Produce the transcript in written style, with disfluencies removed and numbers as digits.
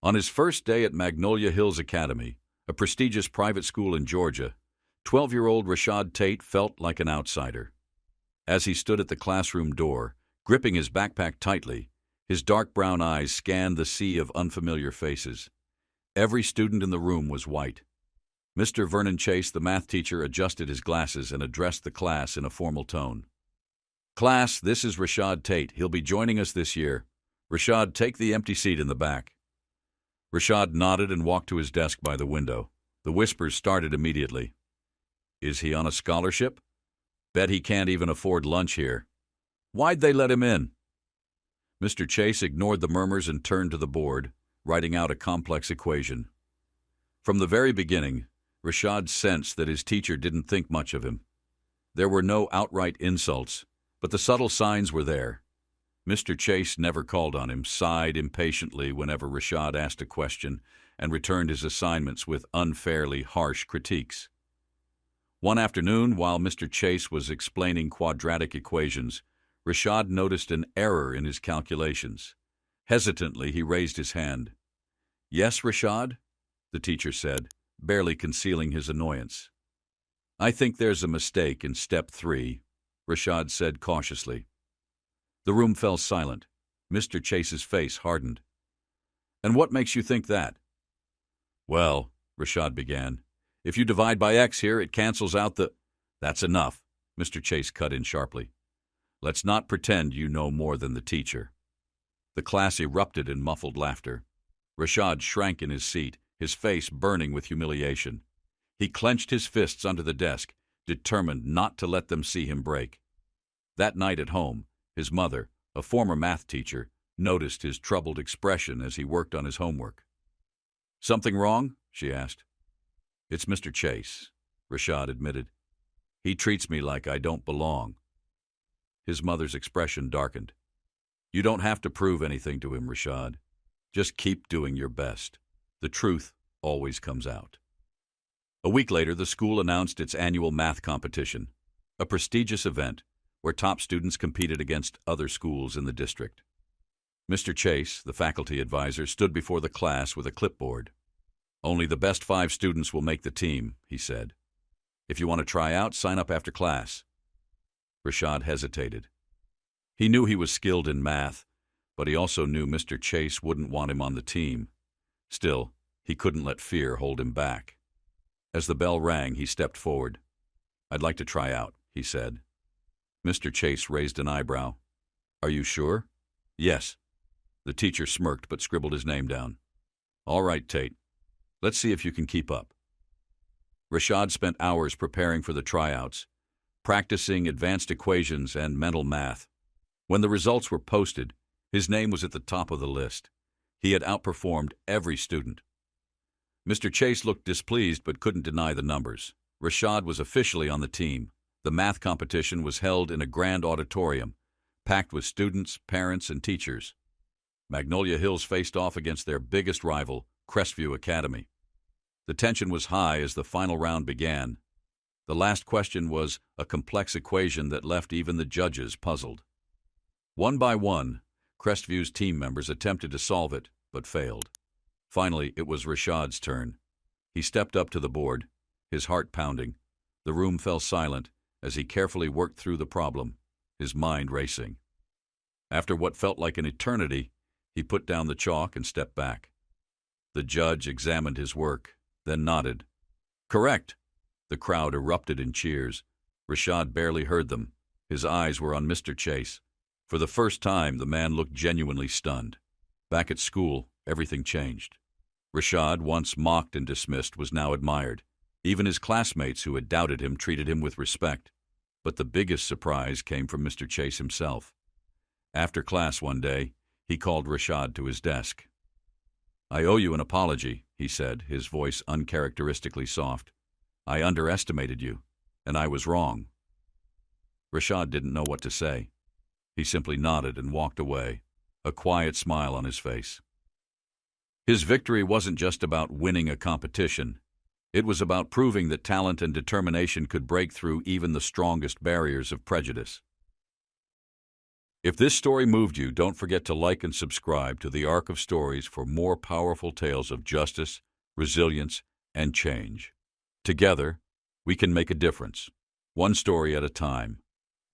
On his first day at Magnolia Hills Academy, a prestigious private school in Georgia, 12-year-old Rashad Tate felt like an outsider. As he stood at the classroom door, gripping his backpack tightly, his dark brown eyes scanned the sea of unfamiliar faces. Every student in the room was white. Mr. Vernon Chase, the math teacher, adjusted his glasses and addressed the class in a formal tone. "Class, this is Rashad Tate. He'll be joining us this year. Rashad, take the empty seat in the back." Rashad nodded and walked to his desk by the window. The whispers started immediately. "Is he on a scholarship? Bet he can't even afford lunch here. Why'd they let him in?" Mr. Chase ignored the murmurs and turned to the board, writing out a complex equation. From the very beginning, Rashad sensed that his teacher didn't think much of him. There were no outright insults, but the subtle signs were there. Mr. Chase never called on him, sighed impatiently whenever Rashad asked a question, and returned his assignments with unfairly harsh critiques. One afternoon, while Mr. Chase was explaining quadratic equations, Rashad noticed an error in his calculations. Hesitantly, he raised his hand. "Yes, Rashad?" the teacher said, barely concealing his annoyance. "I think there's a mistake in step 3, Rashad said cautiously. The room fell silent. Mr. Chase's face hardened. "And what makes you think that?" "Well," Rashad began, "if you divide by x here, it cancels out the—" "That's enough," Mr. Chase cut in sharply. "Let's not pretend you know more than the teacher." The class erupted in muffled laughter. Rashad shrank in his seat, his face burning with humiliation. He clenched his fists under the desk, determined not to let them see him break. That night at home, his mother, a former math teacher, noticed his troubled expression as he worked on his homework. "Something wrong?" she asked. "It's Mr. Chase," Rashad admitted. "He treats me like I don't belong." His mother's expression darkened. "You don't have to prove anything to him, Rashad. Just keep doing your best. The truth always comes out." A week later, the school announced its annual math competition, a prestigious event where top students competed against other schools in the district. Mr. Chase, the faculty advisor, stood before the class with a clipboard. "Only the best 5 students will make the team," he said. "If you want to try out, sign up after class." Rashad hesitated. He knew he was skilled in math, but he also knew Mr. Chase wouldn't want him on the team. Still, he couldn't let fear hold him back. As the bell rang, he stepped forward. "I'd like to try out," he said. Mr. Chase raised an eyebrow. "Are you sure?" "Yes." The teacher smirked but scribbled his name down. "All right, Tate. Let's see if you can keep up." Rashad spent hours preparing for the tryouts, practicing advanced equations and mental math. When the results were posted, his name was at the top of the list. He had outperformed every student. Mr. Chase looked displeased but couldn't deny the numbers. Rashad was officially on the team. The math competition was held in a grand auditorium, packed with students, parents, and teachers. Magnolia Hills faced off against their biggest rival, Crestview Academy. The tension was high as the final round began. The last question was a complex equation that left even the judges puzzled. One by one, Crestview's team members attempted to solve it, but failed. Finally, it was Rashad's turn. He stepped up to the board, his heart pounding. The room fell silent as he carefully worked through the problem, his mind racing. After what felt like an eternity, he put down the chalk and stepped back. The judge examined his work, then nodded. "Correct!" The crowd erupted in cheers. Rashad barely heard them. His eyes were on Mr. Chase. For the first time, the man looked genuinely stunned. Back at school, everything changed. Rashad, once mocked and dismissed, was now admired. Even his classmates who had doubted him treated him with respect. But the biggest surprise came from Mr. Chase himself. After class one day, he called Rashad to his desk. "I owe you an apology," he said, his voice uncharacteristically soft. "I underestimated you, and I was wrong." Rashad didn't know what to say. He simply nodded and walked away, a quiet smile on his face. His victory wasn't just about winning a competition. It was about proving that talent and determination could break through even the strongest barriers of prejudice. If this story moved you, don't forget to like and subscribe to the Arc of Stories for more powerful tales of justice, resilience, and change. Together, we can make a difference, one story at a time.